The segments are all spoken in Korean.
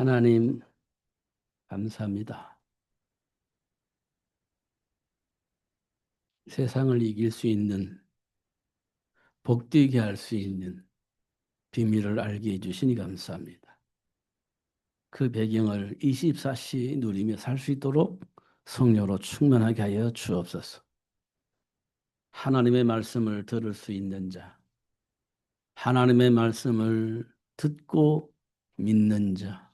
하나님, 감사합니다. 세상을 이길 수 있는, 복되게 할 수 있는 비밀을 알게 해주시니 감사합니다. 그 배경을 24시 누리며 살 수 있도록 성령으로 충만하게 하여 주옵소서. 하나님의 말씀을 들을 수 있는 자, 하나님의 말씀을 듣고 믿는 자,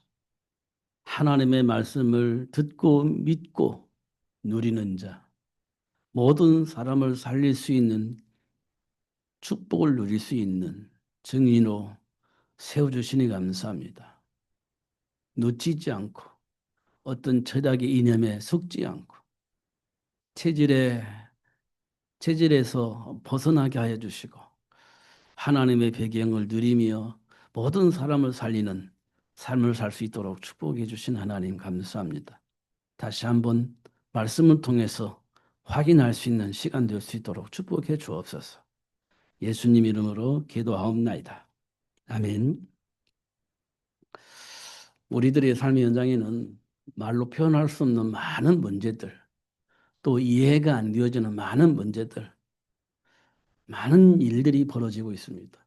하나님의 말씀을 듣고 믿고 누리는 자, 모든 사람을 살릴 수 있는 축복을 누릴 수 있는 증인으로 세워주시니 감사합니다. 놓치지 않고 어떤 철학의 이념에 속지 않고 체질에, 체질에서 벗어나게 하여 주시고 하나님의 배경을 누리며 모든 사람을 살리는 삶을 살 수 있도록 축복해 주신 하나님 감사합니다. 다시 한번 말씀을 통해서 확인할 수 있는 시간 될 수 있도록 축복해 주옵소서. 예수님 이름으로 기도하옵나이다. 아멘. 우리들의 삶의 현장에는 말로 표현할 수 없는 많은 문제들, 또 이해가 안 되어지는 많은 문제들, 많은 일들이 벌어지고 있습니다.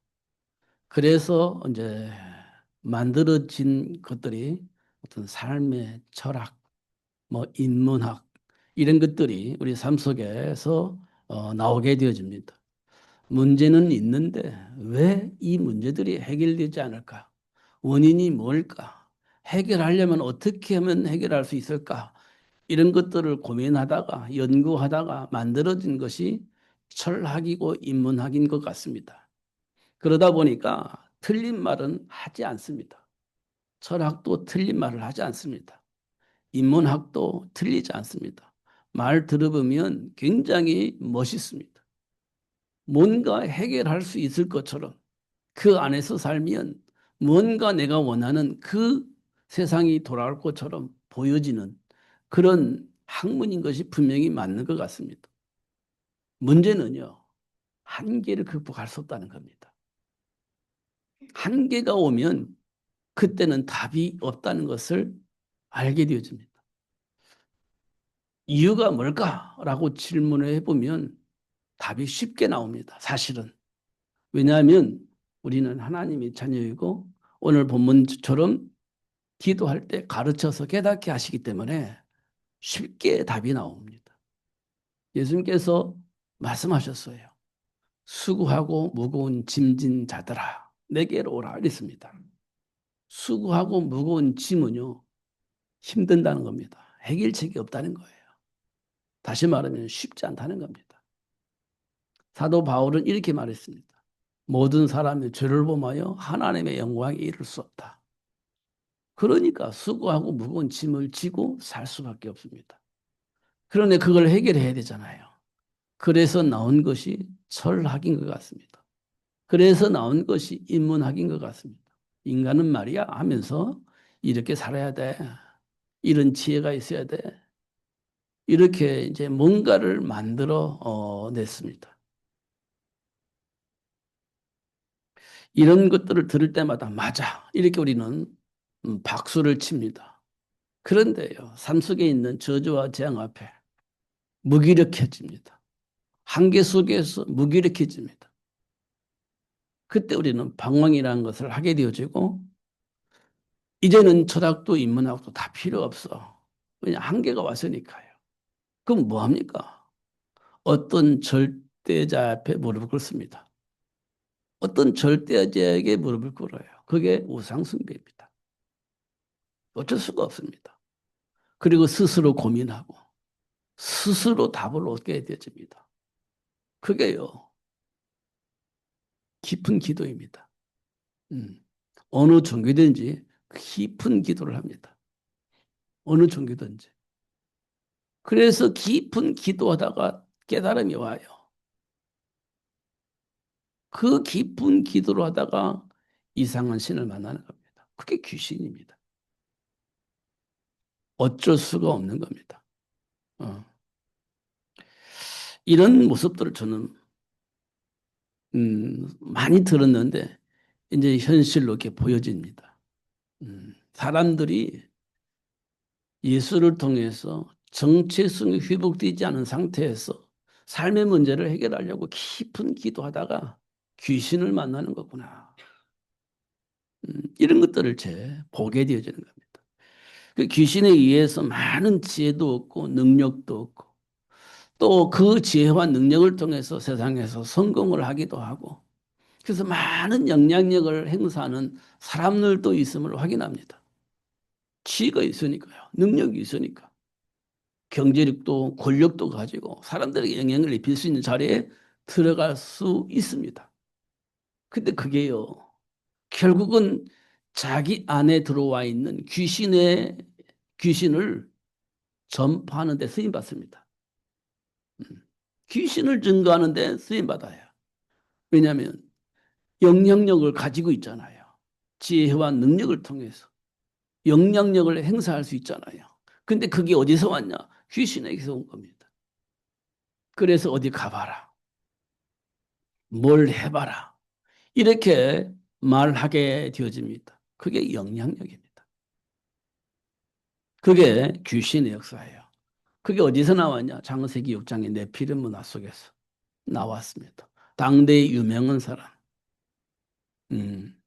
그래서 이제 만들어진 것들이 어떤 삶의 철학, 뭐 인문학 이런 것들이 우리 삶 속에서 나오게 되어집니다. 문제는 있는데 왜 이 문제들이 해결되지 않을까? 원인이 뭘까? 해결하려면 어떻게 하면 해결할 수 있을까? 이런 것들을 고민하다가 연구하다가 만들어진 것이 철학이고 인문학인 것 같습니다. 그러다 보니까 틀린 말은 하지 않습니다. 철학도 틀린 말을 하지 않습니다. 인문학도 틀리지 않습니다. 말 들어보면 굉장히 멋있습니다. 뭔가 해결할 수 있을 것처럼 그 안에서 살면 뭔가 내가 원하는 그 세상이 돌아올 것처럼 보여지는 그런 학문인 것이 분명히 맞는 것 같습니다. 문제는요, 한계를 극복할 수 없다는 겁니다. 한계가 오면 그때는 답이 없다는 것을 알게 되어집니다. 이유가 뭘까라고 질문을 해보면 답이 쉽게 나옵니다. 사실은. 왜냐하면 우리는 하나님의 자녀이고 오늘 본문처럼 기도할 때 가르쳐서 깨닫게 하시기 때문에 쉽게 답이 나옵니다. 예수님께서 말씀하셨어요. 수고하고 무거운 짐진 자들아 내게로 오라 이랬습니다. 수고하고 무거운 짐은요 힘든다는 겁니다. 해결책이 없다는 거예요. 다시 말하면 쉽지 않다는 겁니다. 사도 바울은 이렇게 말했습니다. 모든 사람의 죄를 범하여 하나님의 영광에 이를 수 없다. 그러니까 수고하고 무거운 짐을 지고 살 수밖에 없습니다. 그런데 그걸 해결해야 되잖아요. 그래서 나온 것이 철학인 것 같습니다. 그래서 나온 것이 인문학인 것 같습니다. 인간은 말이야 하면서 이렇게 살아야 돼. 이런 지혜가 있어야 돼. 이렇게 이제 뭔가를 만들어 냈습니다. 이런 것들을 들을 때마다 맞아. 이렇게 우리는 박수를 칩니다. 그런데요, 삶 속에 있는 저주와 재앙 앞에 무기력해집니다. 한계 속에서 무기력해집니다. 그때 우리는 방황이라는 것을 하게 되어지고 이제는 철학도 인문학도 다 필요 없어. 왜냐 한계가 왔으니까요. 그럼 뭐 합니까? 어떤 절대자 앞에 무릎을 꿇습니다. 어떤 절대자에게 무릎을 꿇어요. 그게 우상숭배입니다. 어쩔 수가 없습니다. 그리고 스스로 고민하고 스스로 답을 얻게 되어집니다. 그게요. 깊은 기도입니다. 어느 종교든지 깊은 기도를 합니다. 어느 종교든지. 그래서 깊은 기도하다가 깨달음이 와요. 그 깊은 기도를 하다가 이상한 신을 만나는 겁니다. 그게 귀신입니다. 어쩔 수가 없는 겁니다. 어. 이런 모습들을 저는 많이 들었는데 이제 현실로 이렇게 보여집니다. 사람들이 예수를 통해서 정체성이 회복되지 않은 상태에서 삶의 문제를 해결하려고 깊은 기도하다가 귀신을 만나는 거구나. 이런 것들을 보게 되어지는 겁니다. 그 귀신에 의해서 많은 지혜도 얻고 능력도 얻고 또 그 지혜와 능력을 통해서 세상에서 성공을 하기도 하고 그래서 많은 영향력을 행사하는 사람들도 있음을 확인합니다. 지혜가 있으니까요. 능력이 있으니까. 경제력도 권력도 가지고 사람들에게 영향을 입힐 수 있는 자리에 들어갈 수 있습니다. 근데 그게요. 결국은 자기 안에 들어와 있는 귀신을 전파하는 데 쓰임 받습니다. 귀신을 증거하는 데 쓰임 받아요. 왜냐하면 영향력을 가지고 있잖아요. 지혜와 능력을 통해서 영향력을 행사할 수 있잖아요. 근데 그게 어디서 왔냐? 귀신에게서 온 겁니다. 그래서 어디 가봐라. 뭘 해봐라. 이렇게 말하게 되어집니다. 그게 영향력입니다. 그게 귀신의 역사예요. 그게 어디서 나왔냐? 창세기 6장의 네피lim 문화 속에서 나왔습니다. 당대의 유명한 사람, 음,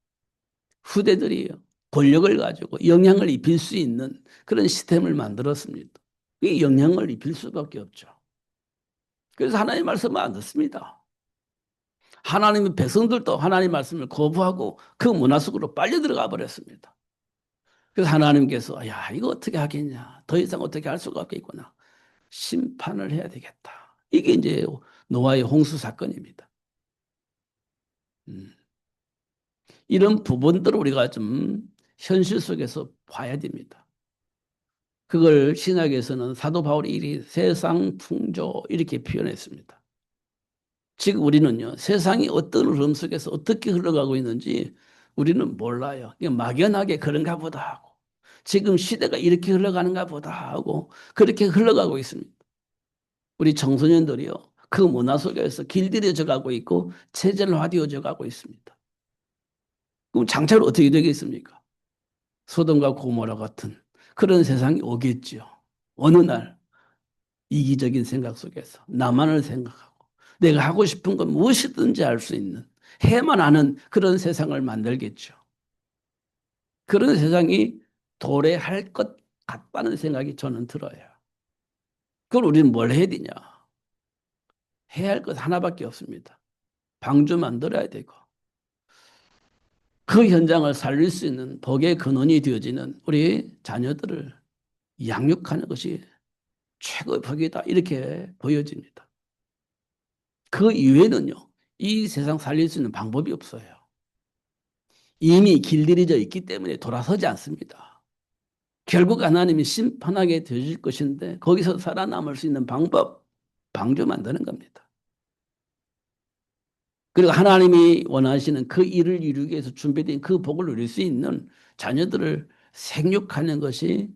후대들이요. 권력을 가지고 영향을 입힐 수 있는 그런 시스템을 만들었습니다. 이 영향을 입힐 수밖에 없죠. 그래서 하나님의 말씀을 안 듣습니다. 하나님의 백성들도 하나님의 말씀을 거부하고 그 문화 속으로 빨려 들어가 버렸습니다. 그래서 하나님께서 야 이거 어떻게 하겠냐. 더 이상 어떻게 할 수가 없겠구나. 심판을 해야 되겠다. 이게 이제 노아의 홍수 사건입니다. 음. 이런 부분들을 우리가 좀 현실 속에서 봐야 됩니다. 그걸 신약에서는 사도 바울이 이 세상 풍조 이렇게 표현했습니다. 지금 우리는요, 세상이 어떤 흐름 속에서 어떻게 흘러가고 있는지 우리는 몰라요. 그냥 막연하게 그런가 보다 하고, 지금 시대가 이렇게 흘러가는가 보다 하고, 그렇게 흘러가고 있습니다. 우리 청소년들이요, 그 문화 속에서 길들여져 가고 있고, 체질화되어져 가고 있습니다. 그럼 장차로 어떻게 되겠습니까? 소돔과 고모라 같은 그런 세상이 오겠지요. 어느 날 이기적인 생각 속에서 나만을 생각하고 내가 하고 싶은 건 무엇이든지 할 수 있는 해만 하는 그런 세상을 만들겠죠. 그런 세상이 도래할 것 같다는 생각이 저는 들어요. 그걸 우리는 뭘 해야 되냐? 해야 할 것 하나밖에 없습니다. 방주 만들어야 되고 그 현장을 살릴 수 있는 복의 근원이 되어지는 우리 자녀들을 양육하는 것이 최고의 복이다. 이렇게 보여집니다. 그 이외에는요. 이 세상 살릴 수 있는 방법이 없어요. 이미 길들여져 있기 때문에 돌아서지 않습니다. 결국 하나님이 심판하게 되실 것인데 거기서 살아남을 수 있는 방법, 방주 만드는 겁니다. 그리고 하나님이 원하시는 그 일을 이루기 위해서 준비된 그 복을 누릴 수 있는 자녀들을 생육하는 것이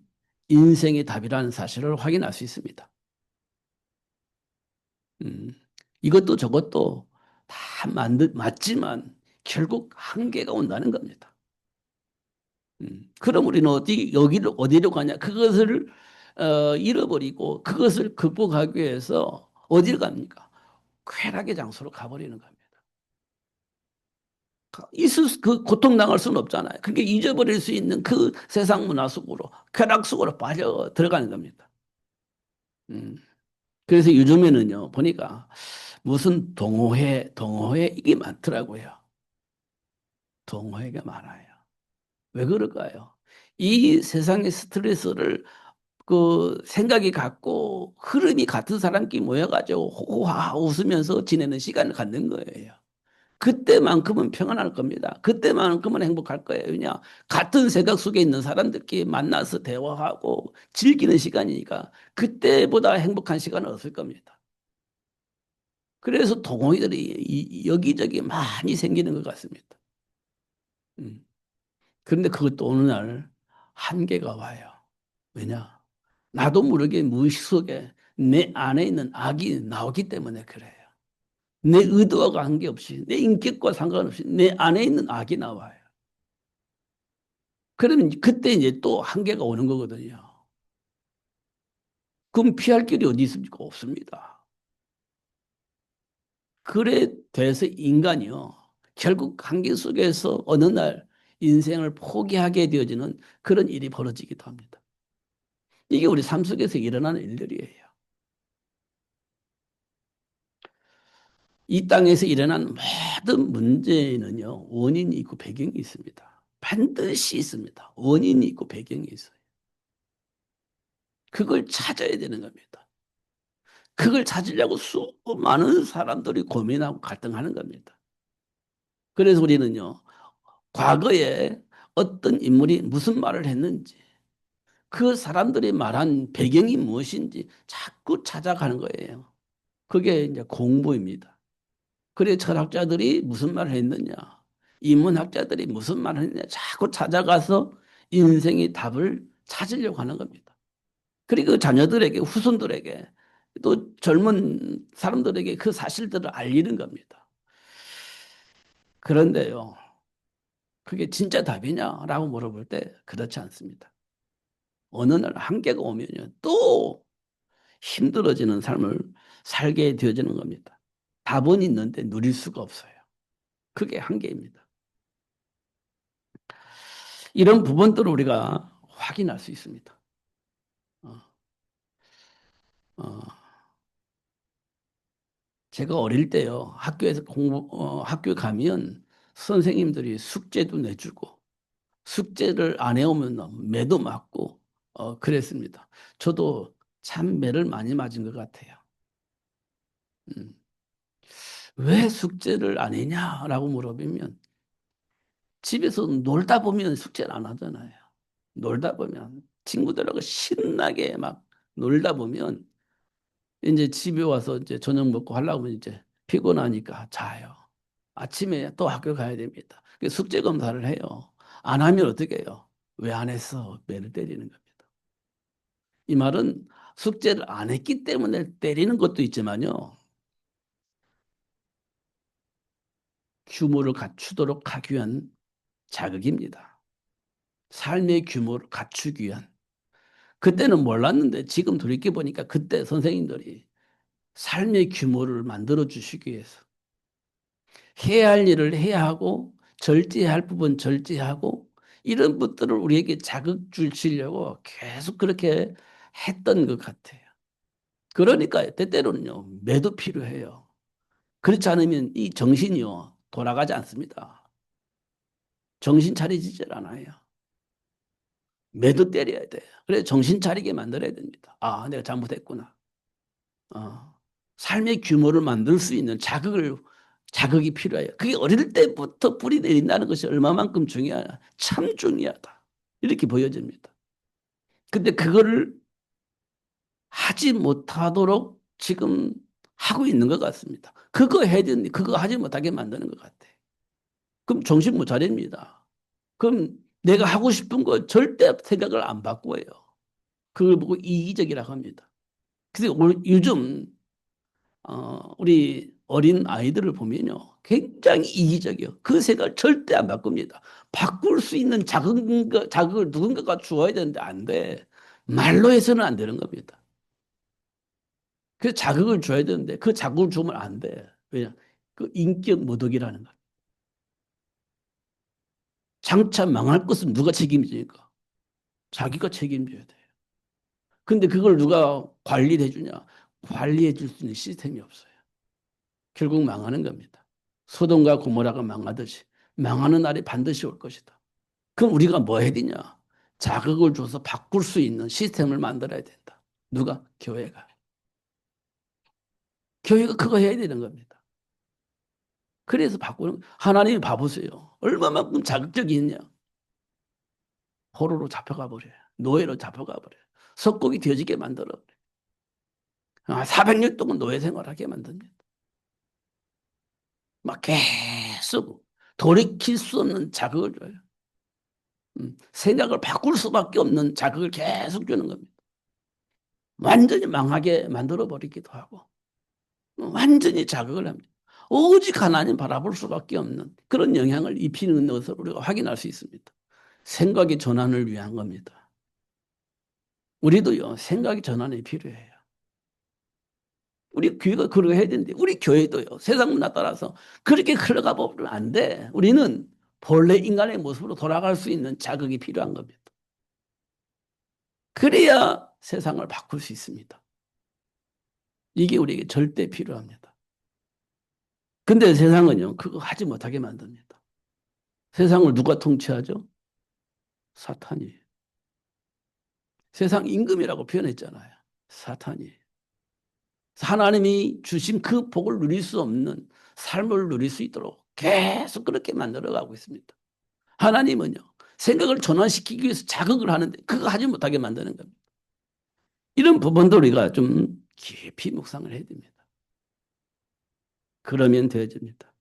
인생의 답이라는 사실을 확인할 수 있습니다. 음, 이것도 저것도 다 맞지만 결국 한계가 온다는 겁니다. 그럼 우리는 어디로 가냐? 그것을 잃어버리고 그것을 극복하기 위해서 어디를 갑니까? 쾌락의 장소로 가버리는 겁니다. 그 고통당할 수는 없잖아요. 그게 잊어버릴 수 있는 그 세상 문화 속으로, 쾌락 속으로 빠져 들어가는 겁니다. 음. 그래서 요즘에는요, 보니까 무슨 동호회 이게 많더라고요. 동호회가 많아요. 왜 그럴까요? 이 세상의 스트레스를 그 생각이 같고 흐름이 같은 사람끼리 모여가지고 호호하 웃으면서 지내는 시간을 갖는 거예요. 그때만큼은 평안할 겁니다. 그때만큼은 행복할 거예요. 왜냐? 같은 생각 속에 있는 사람들끼리 만나서 대화하고 즐기는 시간이니까 그때보다 행복한 시간은 없을 겁니다. 그래서 동호회들이 여기저기 많이 생기는 것 같습니다. 음. 그런데 그것도 어느 날 한계가 와요. 왜냐? 나도 모르게 무의식 속에 내 안에 있는 악이 나오기 때문에 그래요. 내 의도와 관계없이, 내 인격과 상관없이 내 안에 있는 악이 나와요. 그러면 그때 이제 또 한계가 오는 거거든요. 그럼 피할 길이 어디 있습니까? 없습니다. 그래 돼서 인간이요. 결국 한계 속에서 어느 날 인생을 포기하게 되어지는 그런 일이 벌어지기도 합니다. 이게 우리 삶 속에서 일어나는 일들이에요. 이 땅에서 일어난 모든 문제는요, 원인이 있고 배경이 있습니다. 반드시 있습니다. 원인이 있고 배경이 있어요. 그걸 찾아야 되는 겁니다. 그걸 찾으려고 수많은 사람들이 고민하고 갈등하는 겁니다. 그래서 우리는요, 과거에 어떤 인물이 무슨 말을 했는지, 그 사람들이 말한 배경이 무엇인지 자꾸 찾아가는 거예요. 그게 이제 공부입니다. 그래 철학자들이 무슨 말을 했느냐, 인문학자들이 무슨 말을 했느냐 자꾸 찾아가서 인생의 답을 찾으려고 하는 겁니다. 그리고 자녀들에게 후손들에게 또 젊은 사람들에게 그 사실들을 알리는 겁니다. 그런데요, 그게 진짜 답이냐라고 물어볼 때 그렇지 않습니다. 어느 날 한계가 오면요, 또 힘들어지는 삶을 살게 되어지는 겁니다. 답은 있는데 누릴 수가 없어요. 그게 한계입니다. 이런 부분들을 우리가 확인할 수 있습니다. 어, 어, 제가 어릴 때요, 학교에서 학교 가면 선생님들이 숙제도 내주고, 숙제를 안 해오면 매도 맞고, 그랬습니다. 저도 참 매를 많이 맞은 것 같아요. 음, 왜 숙제를 안 했냐라고 물어보면, 집에서 놀다 보면 숙제를 안 하잖아요. 놀다 보면, 친구들하고 신나게 막 놀다 보면, 이제 집에 와서 이제 저녁 먹고 하려고 하면 이제 피곤하니까 자요. 아침에 또 학교 가야 됩니다. 숙제 검사를 해요. 안 하면 어떻게 해요? 왜 안 했어? 매를 때리는 겁니다. 이 말은 숙제를 안 했기 때문에 때리는 것도 있지만요. 규모를 갖추도록 하기 위한 자극입니다. 삶의 규모를 갖추기 위한. 그때는 몰랐는데 지금 돌이켜 보니까 그때 선생님들이 삶의 규모를 만들어 주시기 위해서 해야 할 일을 해야 하고 절제해야 할 부분 절제하고 이런 것들을 우리에게 자극 주시려고 계속 그렇게 했던 것 같아요. 그러니까 때때로는요, 매도 필요해요. 그렇지 않으면 이 정신이요, 돌아가지 않습니다. 정신 차리지질 않아요. 매도 때려야 돼요. 그래서 정신 차리게 만들어야 됩니다. 아, 내가 잘못했구나. 어, 삶의 규모를 만들 수 있는 자극이 필요해요. 그게 어릴 때부터 뿌리 내린다는 것이 얼마만큼 중요하냐. 참 중요하다. 이렇게 보여집니다. 근데 그거를 하지 못하도록 지금 하고 있는 것 같습니다. 그거 해야 되는데 그거 하지 못하게 만드는 것 같아. 그럼 정신 못 차립니다. 그럼 내가 하고 싶은 거 절대 생각을 안 바꿔요. 그걸 보고 이기적이라고 합니다. 근데 요즘 우리 어린 아이들을 보면요. 굉장히 이기적이요. 그 생각을 절대 안 바꿉니다. 바꿀 수 있는 자극을 누군가가 주어야 되는데 안 돼. 말로 해서는 안 되는 겁니다. 그 자극을 줘야 되는데 그 자극을 주면 안 돼. 왜냐? 그 인격 모독이라는 거. 장차 망할 것은 누가 책임지니까? 자기가 책임져야 돼. 근데 그걸 누가 관리를 해주냐? 관리해 줄 수 있는 시스템이 없어요. 결국 망하는 겁니다. 소돔과 고모라가 망하듯이 망하는 날이 반드시 올 것이다. 그럼 우리가 뭐 해야 되냐? 자극을 줘서 바꿀 수 있는 시스템을 만들어야 된다. 누가? 교회가. 교회가 그거 해야 되는 겁니다. 그래서 바꾸는 하나님이 봐보세요. 얼마만큼 자극적이 있냐? 포로로 잡혀가 버려요. 노예로 잡혀가 버려요. 석국이 되어지게 만들어 버려요. 400년 동안 노예 생활하게 만듭니다. 막 계속 돌이킬 수 없는 자극을 줘요. 생각을 바꿀 수밖에 없는 자극을 계속 주는 겁니다. 완전히 망하게 만들어 버리기도 하고 완전히 자극을 합니다. 오직 하나님 바라볼 수밖에 없는 그런 영향을 입히는 것을 우리가 확인할 수 있습니다. 생각의 전환을 위한 겁니다. 우리도요, 생각의 전환이 필요해요. 우리 교회가 그러게 해야 되는데, 우리 교회도요, 세상 문화 따라서 그렇게 흘러가 보면 안 돼. 우리는 본래 인간의 모습으로 돌아갈 수 있는 자극이 필요한 겁니다. 그래야 세상을 바꿀 수 있습니다. 이게 우리에게 절대 필요합니다. 근데 세상은요, 그거 하지 못하게 만듭니다. 세상을 누가 통치하죠? 사탄이. 세상 임금이라고 표현했잖아요. 사탄이. 하나님이 주신 그 복을 누릴 수 없는 삶을 누릴 수 있도록 계속 그렇게 만들어가고 있습니다. 하나님은요, 생각을 전환시키기 위해서 자극을 하는데 그거 하지 못하게 만드는 겁니다. 이런 부분도 우리가 좀 깊이 묵상을 해야 됩니다. 그러면 되어집니다.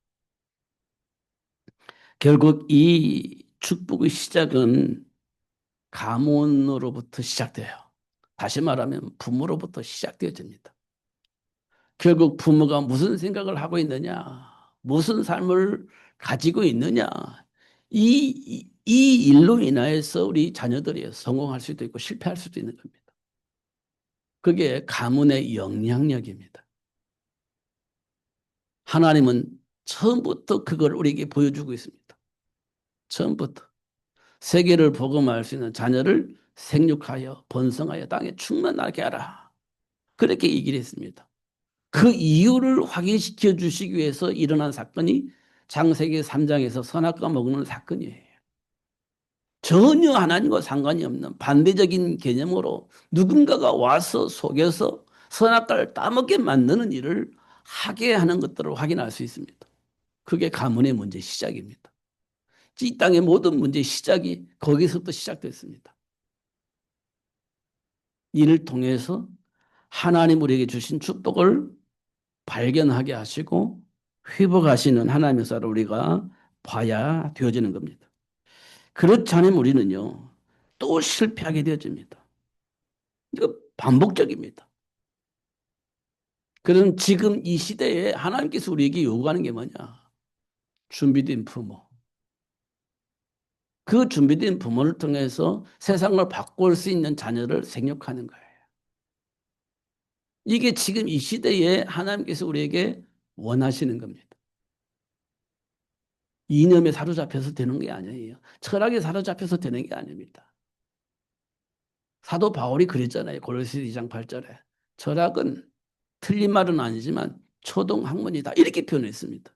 결국 이 축복의 시작은 가문으로부터 시작돼요. 다시 말하면 부모로부터 시작되어집니다. 결국 부모가 무슨 생각을 하고 있느냐, 무슨 삶을 가지고 있느냐, 이 일로 인하여서 우리 자녀들이 성공할 수도 있고 실패할 수도 있는 겁니다. 그게 가문의 영향력입니다. 하나님은 처음부터 그걸 우리에게 보여주고 있습니다. 처음부터. 세계를 복음할 수 있는 자녀를 생육하여 번성하여 땅에 충만하게 하라. 그렇게 얘기를 했습니다. 그 이유를 확인시켜 주시기 위해서 일어난 사건이 창세기 3장에서 선악과 먹는 사건이에요. 전혀 하나님과 상관이 없는 반대적인 개념으로 누군가가 와서 속여서 선악과를 따먹게 만드는 일을 하게 하는 것들을 확인할 수 있습니다. 그게 가문의 문제 시작입니다. 이 땅의 모든 문제의 시작이 거기서부터 시작됐습니다. 이를 통해서 하나님 우리에게 주신 축복을 발견하게 하시고 회복하시는 하나님의 사를 우리가 봐야 되어지는 겁니다. 그렇지 않으면 우리는요, 또 실패하게 되어집니다. 이거 반복적입니다. 그럼 지금 이 시대에 하나님께서 우리에게 요구하는 게 뭐냐? 준비된 부모. 그 준비된 부모를 통해서 세상을 바꿀 수 있는 자녀를 생육하는 거예요. 이게 지금 이 시대에 하나님께서 우리에게 원하시는 겁니다. 이념에 사로잡혀서 되는 게 아니에요. 철학에 사로잡혀서 되는 게 아닙니다. 사도 바울이 그랬잖아요. 골로새 2장 8절에. 철학은 틀린 말은 아니지만 초등학문이다. 이렇게 표현했습니다.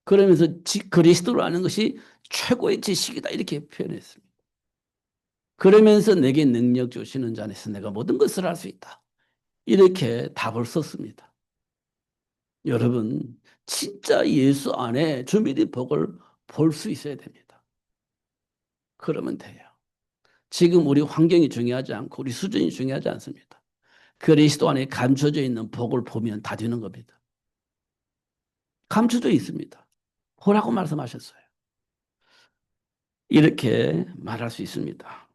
그러면서 그리스도를 아는 것이 최고의 지식이다. 이렇게 표현했습니다. 그러면서 내게 능력 주시는 자 안에서 내가 모든 것을 할 수 있다. 이렇게 답을 썼습니다. 여러분, 진짜 예수 안에 준비된 복을 볼 수 있어야 됩니다. 그러면 돼요. 지금 우리 환경이 중요하지 않고 우리 수준이 중요하지 않습니다. 그리스도 안에 감춰져 있는 복을 보면 다 되는 겁니다. 감춰져 있습니다. 보라고 말씀하셨어요. 이렇게 말할 수 있습니다.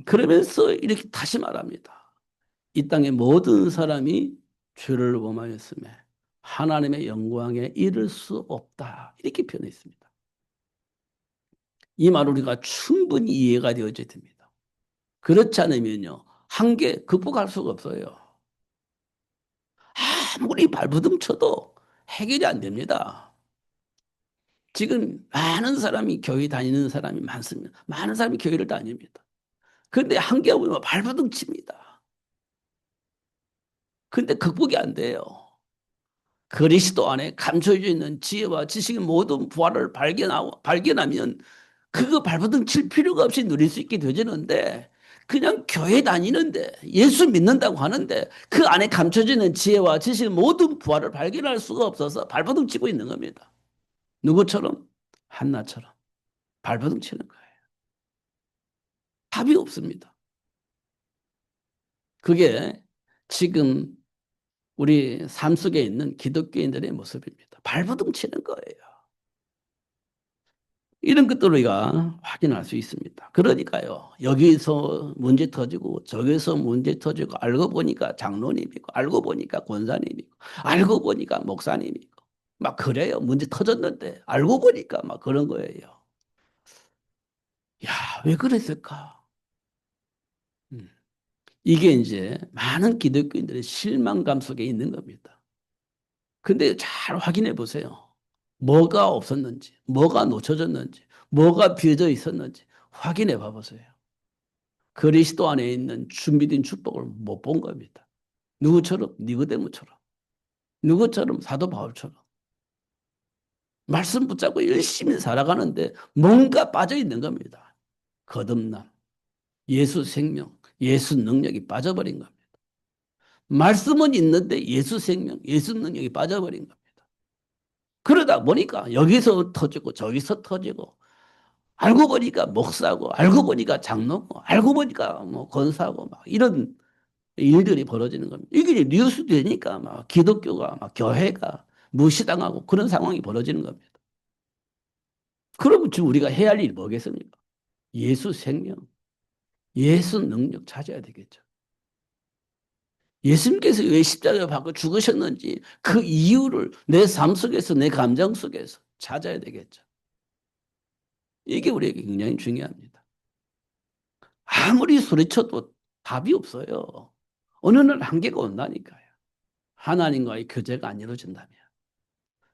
그러면서 이렇게 다시 말합니다. 이 땅의 모든 사람이 죄를 범하였음에 하나님의 영광에 이를 수 없다. 이렇게 표현했습니다. 이 말 우리가 충분히 이해가 되어져야 됩니다. 그렇지 않으면요, 한계 극복할 수가 없어요. 아무리 발버둥 쳐도 해결이 안 됩니다. 지금 많은 사람이 교회 다니는 사람이 많습니다. 많은 사람이 교회를 다닙니다. 그런데 한계가 보면 발버둥 칩니다. 근데 극복이 안 돼요. 그리스도 안에 감춰져 있는 지혜와 지식의 모든 부활을 발견하면 그거 발버둥 칠 필요가 없이 누릴 수 있게 되지는데 그냥 교회 다니는데 예수 믿는다고 하는데 그 안에 감춰져 있는 지혜와 지식의 모든 부활을 발견할 수가 없어서 발버둥 치고 있는 겁니다. 누구처럼? 한나처럼 발버둥 치는 거예요. 답이 없습니다. 그게 지금 우리 삶 속에 있는 기독교인들의 모습입니다. 발버둥 치는 거예요. 이런 것들을 우리가 확인할 수 있습니다. 그러니까요, 여기서 문제 터지고 저기서 문제 터지고 알고 보니까 장로님이고 알고 보니까 권사님이고 알고 보니까 목사님이고 막 그래요. 문제 터졌는데 알고 보니까 막 그런 거예요. 야, 왜 그랬을까? 음. 이게 이제 많은 기독교인들의 실망감 속에 있는 겁니다. 근데 잘 확인해 보세요. 뭐가 없었는지, 뭐가 놓쳐졌는지, 뭐가 비어져 있었는지 확인해 봐 보세요. 그리스도 안에 있는 준비된 축복을 못 본 겁니다. 누구처럼? 니고데모처럼. 누구처럼? 사도 바울처럼. 말씀 붙잡고 열심히 살아가는데 뭔가 빠져 있는 겁니다. 거듭남, 예수 생명, 예수 능력이 빠져버린 겁니다. 말씀은 있는데 예수 생명, 예수 능력이 빠져버린 겁니다. 그러다 보니까 여기서 터지고 저기서 터지고 알고 보니까 목사고 알고 보니까 장로고 알고 보니까 뭐 권사고 막 이런 일들이 벌어지는 겁니다. 이게 뉴스 되니까 막 기독교가 막 교회가 무시당하고 그런 상황이 벌어지는 겁니다. 그러면 지금 우리가 해야 할 일이 뭐겠습니까? 예수 생명, 예수 능력 찾아야 되겠죠. 예수님께서 왜 십자가에 박혀 죽으셨는지 그 이유를 내 삶 속에서 내 감정 속에서 찾아야 되겠죠. 이게 우리에게 굉장히 중요합니다. 아무리 소리쳐도 답이 없어요. 어느 날 한계가 온다니까요. 하나님과의 교제가 안 이루어진다면.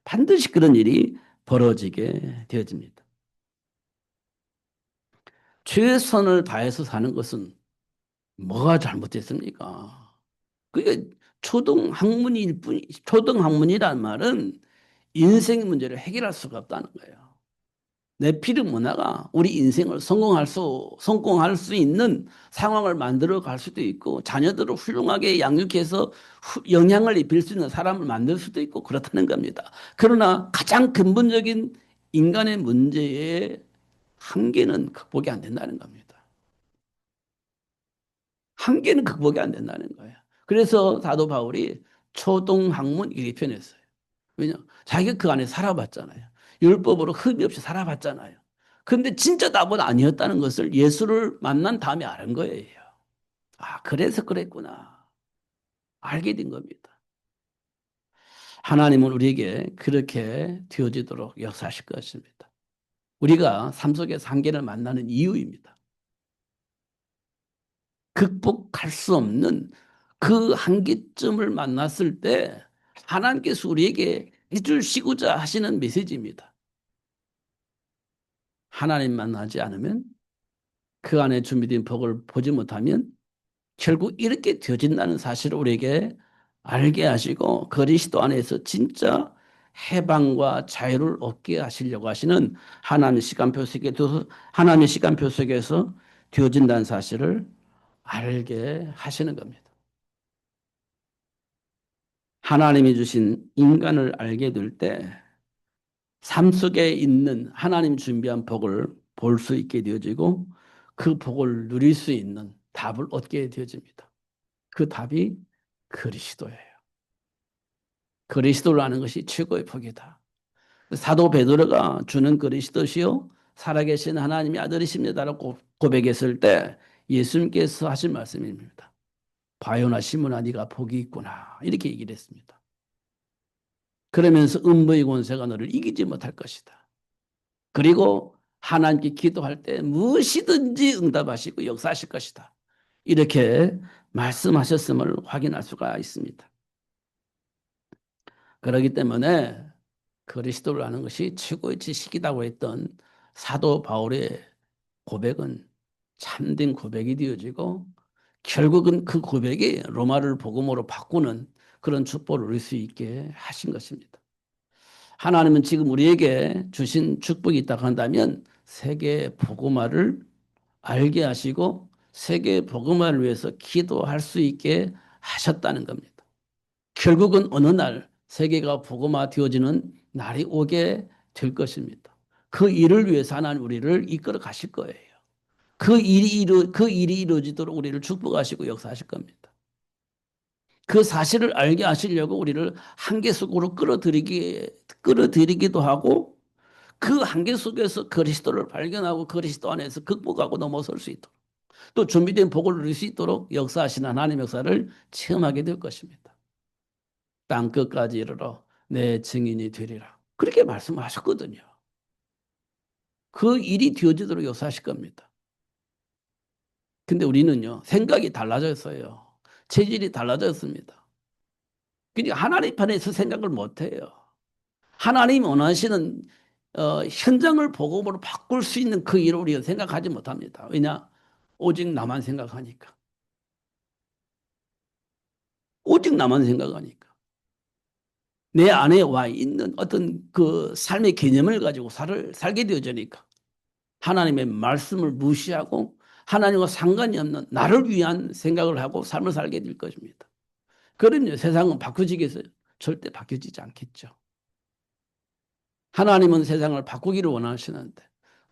반드시 그런 일이 벌어지게 되어집니다. 최선을 다해서 사는 것은 뭐가 잘못됐습니까? 그게 초등학문이란 말은 인생 문제를 해결할 수가 없다는 거예요. 내 피를 문화가 우리 인생을 성공할 수 있는 상황을 만들어 갈 수도 있고, 자녀들을 훌륭하게 양육해서 영향을 입힐 수 있는 사람을 만들 수도 있고, 그렇다는 겁니다. 그러나 가장 근본적인 인간의 문제의 한계는 극복이 안 된다는 겁니다. 한계는 극복이 안 된다는 거예요. 그래서 사도 바울이 초등학문 이렇게 표현했어요. 왜냐? 자기가 그 안에 살아봤잖아요. 율법으로 흠이 없이 살아봤잖아요. 근데 진짜 답은 아니었다는 것을 예수를 만난 다음에 아는 거예요. 아, 그래서 그랬구나. 알게 된 겁니다. 하나님은 우리에게 그렇게 되어지도록 역사하실 것입니다. 우리가 삶 속에서 한계를 만나는 이유입니다. 극복할 수 없는 그 한계점을 만났을 때 하나님께서 우리에게 해주시고자 하시는 메시지입니다. 하나님 만나지 않으면 그 안에 준비된 복을 보지 못하면 결국 이렇게 되어진다는 사실을 우리에게 알게 하시고 그리스도 안에서 진짜 해방과 자유를 얻게 하시려고 하시는 하나님의 시간표 속에서 되어진다는 사실을 알게 하시는 겁니다. 하나님이 주신 인간을 알게 될 때 삶 속에 있는 하나님 준비한 복을 볼 수 있게 되어지고 그 복을 누릴 수 있는 답을 얻게 되어집니다. 그 답이 그리스도예요. 그리스도를 아는 것이 최고의 복이다. 사도 베드로가 주는 그리스도시요 살아계신 하나님의 아들이십니다라고 고백했을 때 예수님께서 하신 말씀입니다. 바요나 시몬아 네가 복이 있구나 이렇게 얘기를 했습니다. 그러면서 음부의 권세가 너를 이기지 못할 것이다. 그리고 하나님께 기도할 때 무엇이든지 응답하시고 역사하실 것이다. 이렇게 말씀하셨음을 확인할 수가 있습니다. 그렇기 때문에 그리스도를 아는 것이 최고의 지식이라고 했던 사도 바울의 고백은 참된 고백이 되어지고 결국은 그 고백이 로마를 복음으로 바꾸는 그런 축복을 누릴 수 있게 하신 것입니다. 하나님은 지금 우리에게 주신 축복이 있다고 한다면 세계 복음화를 알게 하시고 세계 복음화를 위해서 기도할 수 있게 하셨다는 겁니다. 결국은 어느 날 세계가 복음화 되어지는 날이 오게 될 것입니다. 그 일을 위해서 하나님 우리를 이끌어 가실 거예요. 그 일이 이루어지도록 우리를 축복하시고 역사하실 겁니다. 그 사실을 알게 하시려고 우리를 한계 속으로 끌어들이기도 하고 그 한계 속에서 그리스도를 발견하고 그리스도 안에서 극복하고 넘어설 수 있도록 또 준비된 복을 누릴 수 있도록 역사하시는 하나님의 역사를 체험하게 될 것입니다. 땅 끝까지 이르러 내 증인이 되리라. 그렇게 말씀하셨거든요. 그 일이 되어지도록 역사하실 겁니다. 근데 우리는요, 생각이 달라졌어요. 체질이 달라졌습니다. 그러니까 하나님 편에서 생각을 못 해요. 하나님 원하시는 현장을 복음으로 바꿀 수 있는 그 일을 우리가 생각하지 못합니다. 왜냐? 오직 나만 생각하니까. 오직 나만 생각하니까. 내 안에 와 있는 어떤 그 삶의 개념을 가지고 살게 되어지니까. 하나님의 말씀을 무시하고 하나님과 상관이 없는 나를 위한 생각을 하고 삶을 살게 될 것입니다. 그럼요, 세상은 바뀌어지겠어요? 절대 바뀌어지지 않겠죠. 하나님은 세상을 바꾸기를 원하시는데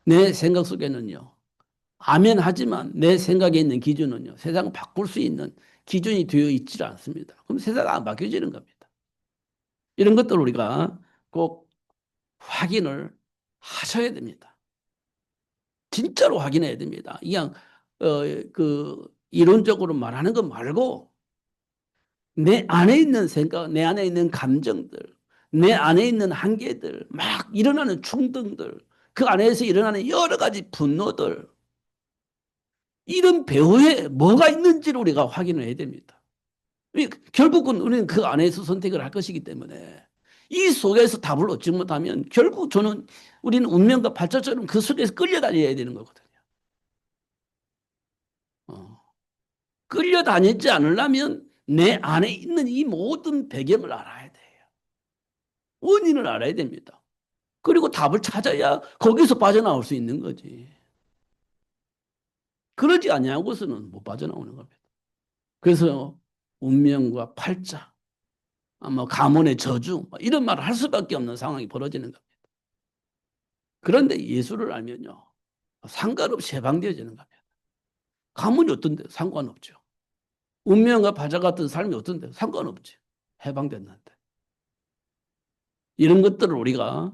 내 생각 속에는요, 아멘 하지만 내 생각에 있는 기준은요, 세상을 바꿀 수 있는 기준이 되어 있지 않습니다. 그럼 세상은 안 바뀌어지는 겁니다. 이런 것들 우리가 꼭 확인을 하셔야 됩니다. 진짜로 확인해야 됩니다. 그냥 이론적으로 말하는 것 말고 내 안에 있는 생각, 내 안에 있는 감정들, 내 안에 있는 한계들, 막 일어나는 충동들, 그 안에서 일어나는 여러 가지 분노들, 이런 배후에 뭐가 있는지를 우리가 확인을 해야 됩니다. 결국은 우리는 그 안에서 선택을 할 것이기 때문에 이 속에서 답을 얻지 못하면 결국 우리는 운명과 발자처럼 그 속에서 끌려다녀야 되는 거거든요. 어. 끌려다니지 않으려면 내 안에 있는 이 모든 배경을 알아야 돼요. 원인을 알아야 됩니다. 그리고 답을 찾아야 거기서 빠져나올 수 있는 거지. 그러지 아니하고서는 못 빠져나오는 겁니다. 그래서 운명과 팔자, 뭐 가문의 저주 이런 말을 할 수밖에 없는 상황이 벌어지는 겁니다. 그런데 예수를 알면요, 상관없이 해방되어지는 겁니다. 가문이 어떤데 상관없죠. 운명과 팔자 같은 삶이 어떤데 상관없지. 해방됐는데. 이런 것들을 우리가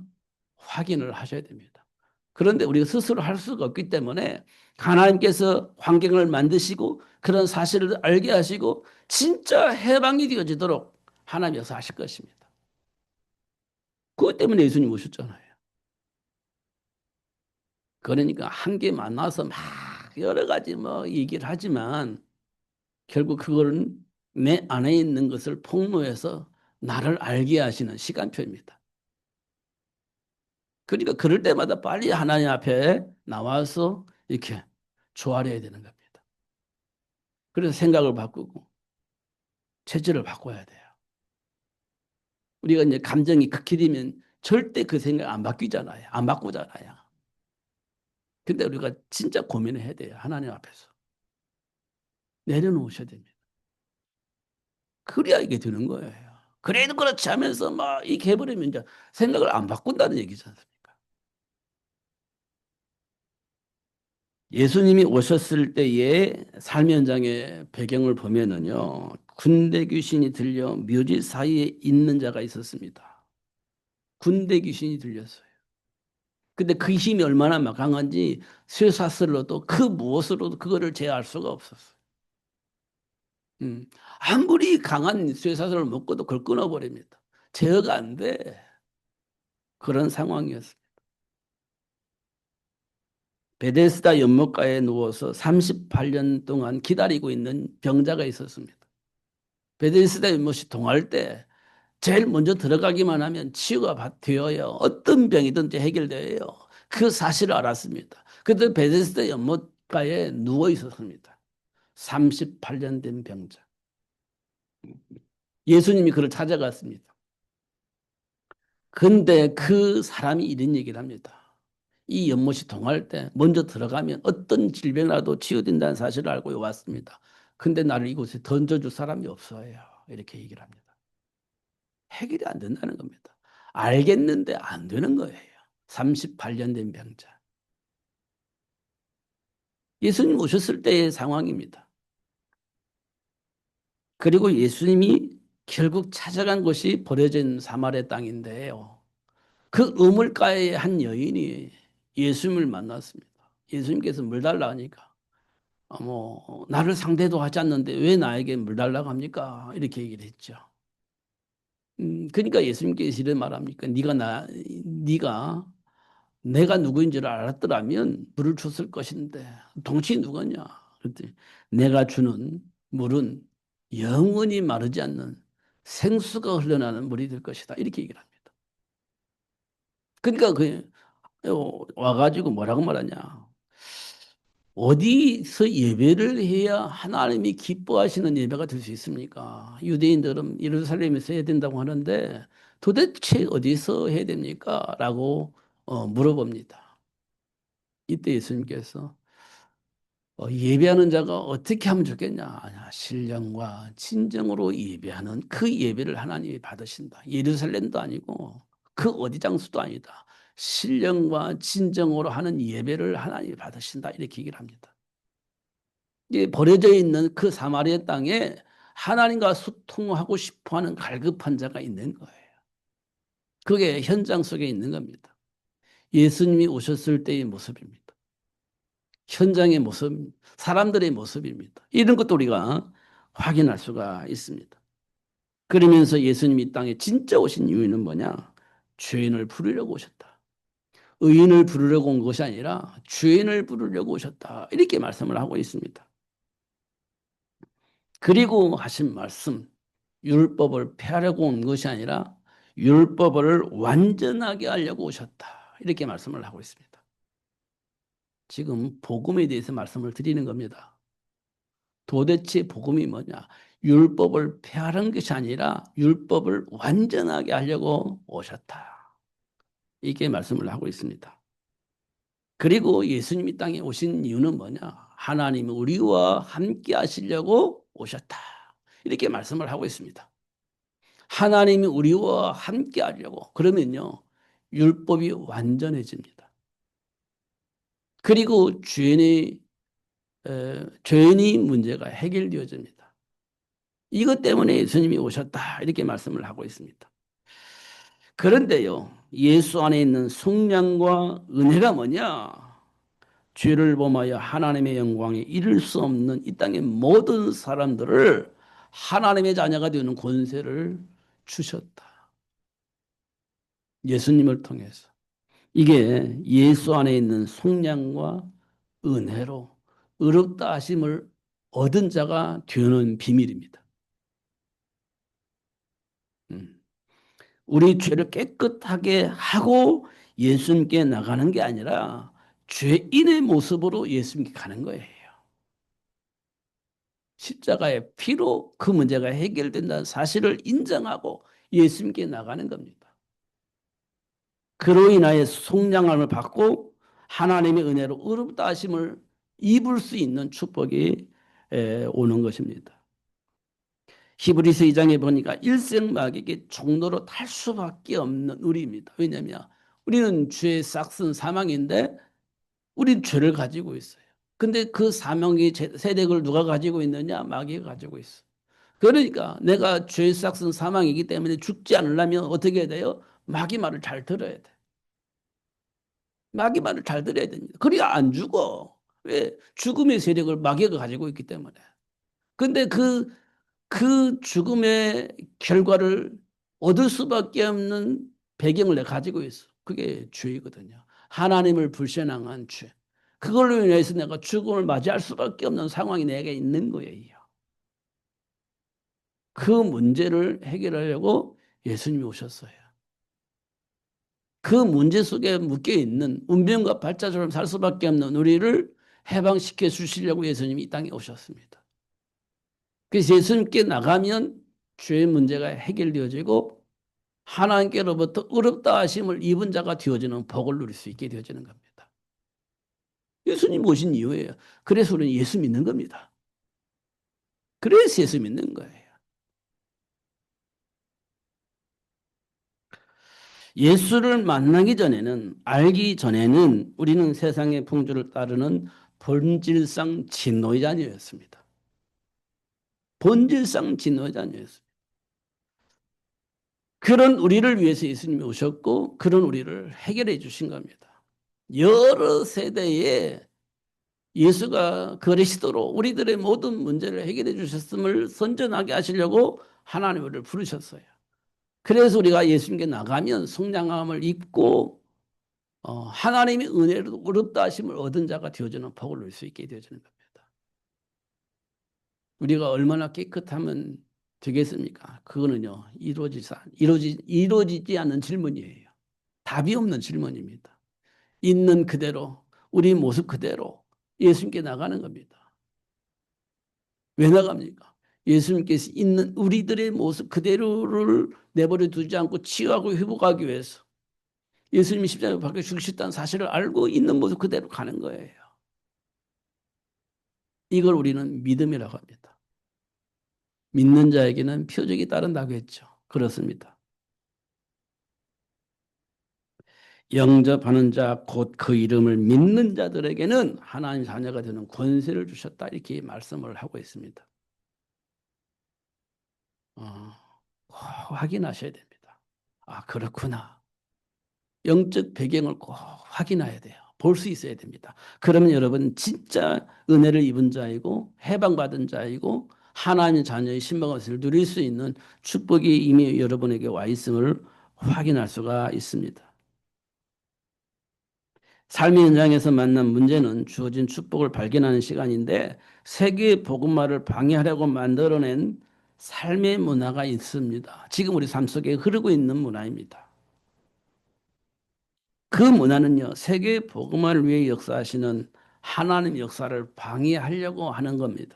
확인을 하셔야 됩니다. 그런데 우리가 스스로 할 수가 없기 때문에 하나님께서 환경을 만드시고 그런 사실을 알게 하시고 진짜 해방이 되어지도록 하나님께서 하실 것입니다. 그것 때문에 예수님 오셨잖아요. 그러니까 한계 만나서 막 여러 가지 뭐 얘기를 하지만 결국 그거는 내 안에 있는 것을 폭로해서 나를 알게 하시는 시간표입니다. 그러니까 그럴 때마다 빨리 하나님 앞에 나와서 이렇게 조아려야 되는 겁니다. 그래서 생각을 바꾸고 체질을 바꿔야 돼요. 우리가 이제 감정이 극히 되면 절대 그 생각 안 바뀌잖아요. 안 바꾸잖아요. 근데 우리가 진짜 고민을 해야 돼요. 하나님 앞에서. 내려놓으셔야 됩니다. 그래야 이게 되는 거예요. 그래도 그렇지 하면서 막 이렇게 해버리면 이제 생각을 안 바꾼다는 얘기지 않습니까? 예수님이 오셨을 때의 삶 현장의 배경을 보면은요, 군대 귀신이 들려 묘지 사이에 있는 자가 있었습니다. 군대 귀신이 들렸어요. 근데 그 힘이 얼마나 막 강한지 쇠사슬로도 그 무엇으로도 그거를 제어할 수가 없었어요. 아무리 강한 쇠사슬을 먹고도 그걸 끊어버립니다. 제어가 안 돼. 그런 상황이었어요. 베데스다 연못가에 누워서 38년 동안 기다리고 있는 병자가 있었습니다. 베데스다 연못이 동할 때 제일 먼저 들어가기만 하면 치유가 되어요. 어떤 병이든지 해결돼요. 그 사실을 알았습니다. 그때 베데스다 연못가에 누워 있었습니다. 38년 된 병자. 예수님이 그를 찾아갔습니다. 근데 그 사람이 이런 얘기를 합니다. 이 연못이 동할 때 먼저 들어가면 어떤 질병이라도 치유된다는 사실을 알고 왔습니다. 근데 나를 이곳에 던져줄 사람이 없어요. 이렇게 얘기를 합니다. 해결이 안 된다는 겁니다. 알겠는데 안 되는 거예요. 38년 된 병자. 예수님 오셨을 때의 상황입니다. 그리고 예수님이 결국 찾아간 곳이 버려진 사마리아 땅인데요. 그 우물가에 한 여인이 예수님을 만났습니다. 예수님께서 물 달라 하니까 나를 상대도 하지 않는데 왜 나에게 물 달라고 합니까? 이렇게 얘기를 했죠. 그러니까 예수님께서 이런 말합니까? 네가 내가 누구인지를 알았더라면 물을 줬을 것인데 동치 누구냐? 그랬더니 내가 주는 물은 영원히 마르지 않는 생수가 흘러나는 물이 될 것이다. 이렇게 얘기를 합니다. 그러니까 그 와가지고 뭐라고 말하냐? 어디서 예배를 해야 하나님이 기뻐하시는 예배가 될 수 있습니까? 유대인들은 예루살렘에서 해야 된다고 하는데 도대체 어디서 해야 됩니까? 라고 물어봅니다. 이때 예수님께서 예배하는 자가 어떻게 하면 좋겠냐? 아니야, 신령과 진정으로 예배하는 그 예배를 하나님이 받으신다. 예루살렘도 아니고 그 어디 장소도 아니다. 신령과 진정으로 하는 예배를 하나님이 받으신다. 이렇게 얘기를 합니다. 이게 버려져 있는 그 사마리아 땅에 하나님과 소통하고 싶어하는 갈급한 자가 있는 거예요. 그게 현장 속에 있는 겁니다. 예수님이 오셨을 때의 모습입니다. 현장의 모습, 사람들의 모습입니다. 이런 것도 우리가 확인할 수가 있습니다. 그러면서 예수님이 이 땅에 진짜 오신 이유는 뭐냐? 죄인을 부르려고 오셨다. 의인을 부르려고 온 것이 아니라 죄인을 부르려고 오셨다. 이렇게 말씀을 하고 있습니다. 그리고 하신 말씀, 율법을 폐하려고 온 것이 아니라 율법을 완전하게 하려고 오셨다. 이렇게 말씀을 하고 있습니다. 지금 복음에 대해서 말씀을 드리는 겁니다. 도대체 복음이 뭐냐? 율법을 폐하는 것이 아니라 율법을 완전하게 하려고 오셨다. 이렇게 말씀을 하고 있습니다. 그리고 예수님이 땅에 오신 이유는 뭐냐? 하나님이 우리와 함께 하시려고 오셨다. 이렇게 말씀을 하고 있습니다. 하나님이 우리와 함께 하려고. 그러면요, 율법이 완전해집니다. 그리고 죄인의 문제가 해결되어집니다. 이것 때문에 예수님이 오셨다. 이렇게 말씀을 하고 있습니다. 그런데요, 예수 안에 있는 속량과 은혜가 뭐냐? 죄를 범하여 하나님의 영광에 이를 수 없는 이 땅의 모든 사람들을 하나님의 자녀가 되는 권세를 주셨다. 예수님을 통해서. 이게 예수 안에 있는 속량과 은혜로 의롭다 하심을 얻은 자가 되는 비밀입니다. 우리 죄를 깨끗하게 하고 예수님께 나가는 게 아니라 죄인의 모습으로 예수님께 가는 거예요. 십자가의 피로 그 문제가 해결된다는 사실을 인정하고 예수님께 나가는 겁니다. 그로 인하여 속량함을 받고 하나님의 은혜로 의롭다 하심을 입을 수 있는 축복이 오는 것입니다. 히브리서 2장에 보니까 일생마귀에게 종로로 탈 수밖에 없는 우리입니다. 왜냐하면 우리는 죄의 싹슨 사망인데 우린 죄를 가지고 있어요. 근데 그 사망의 세력을 누가 가지고 있느냐? 마귀가 가지고 있어. 그러니까 내가 죄의 싹슨 사망이기 때문에 죽지 않으려면 어떻게 해야 돼요? 마귀 말을 잘 들어야 돼. 마귀 말을 잘 들어야 됩니다. 그래야 안 죽어. 왜? 죽음의 세력을 마귀가 가지고 있기 때문에. 근데 그 죽음의 결과를 얻을 수밖에 없는 배경을 내가 가지고 있어. 그게 죄이거든요. 하나님을 불신앙한 죄. 그걸로 인해서 내가 죽음을 맞이할 수밖에 없는 상황이 내게 있는 거예요. 그 문제를 해결하려고 예수님이 오셨어요. 그 문제 속에 묶여 있는 운명과 발자처럼 살 수밖에 없는 우리를 해방시켜 주시려고 예수님이 이 땅에 오셨습니다. 그래서 예수님께 나가면 죄의 문제가 해결되어지고 하나님께로부터 의롭다 하심을 입은 자가 되어지는 복을 누릴 수 있게 되어지는 겁니다. 예수님 오신 이유예요. 그래서 우리는 예수 믿는 겁니다. 그래서 예수 믿는 거예요. 예수를 만나기 전에는, 알기 전에는 우리는 세상의 풍조를 따르는 본질상 진노자녀였습니다. 본질상 진노자녀였습니다. 그런 우리를 위해서 예수님이 오셨고 그런 우리를 해결해 주신 겁니다. 여러 세대에 예수가 그리스도로 우리들의 모든 문제를 해결해 주셨음을 선전하게 하시려고 하나님 우리를 부르셨어요. 그래서 우리가 예수님께 나가면 속량함을 입고 하나님의 은혜로 어렵다 하심을 얻은 자가 되어주는 복을 누릴 수 있게 되어주는 겁니다. 우리가 얼마나 깨끗하면 되겠습니까? 그거는요, 이루어지지 않는 질문이에요. 답이 없는 질문입니다. 있는 그대로, 우리 모습 그대로 예수님께 나가는 겁니다. 왜 나갑니까? 예수님께서 있는 우리들의 모습 그대로를 내버려 두지 않고 치유하고 회복하기 위해서 예수님이 십자가에 박혀 죽으셨다는 사실을 알고 있는 모습 그대로 가는 거예요. 이걸 우리는 믿음이라고 합니다. 믿는 자에게는 표적이 따른다고 했죠. 그렇습니다. 영접하는 자, 곧 그 이름을 믿는 자들에게는 하나님 자녀가 되는 권세를 주셨다. 이렇게 말씀을 하고 있습니다. 꼭 확인하셔야 됩니다. 아, 그렇구나. 영적 배경을 꼭 확인해야 돼요. 볼 수 있어야 됩니다. 그러면 여러분 진짜 은혜를 입은 자이고 해방받은 자이고 하나님의 자녀의 신방것을 누릴 수 있는 축복이 이미 여러분에게 와 있음을 확인할 수가 있습니다. 삶의 현장에서 만난 문제는 주어진 축복을 발견하는 시간인데 세계의 복음화를 방해하려고 만들어낸 삶의 문화가 있습니다. 지금 우리 삶 속에 흐르고 있는 문화입니다. 그 문화는요, 세계 복음화를 위해 역사하시는 하나님 역사를 방해하려고 하는 겁니다.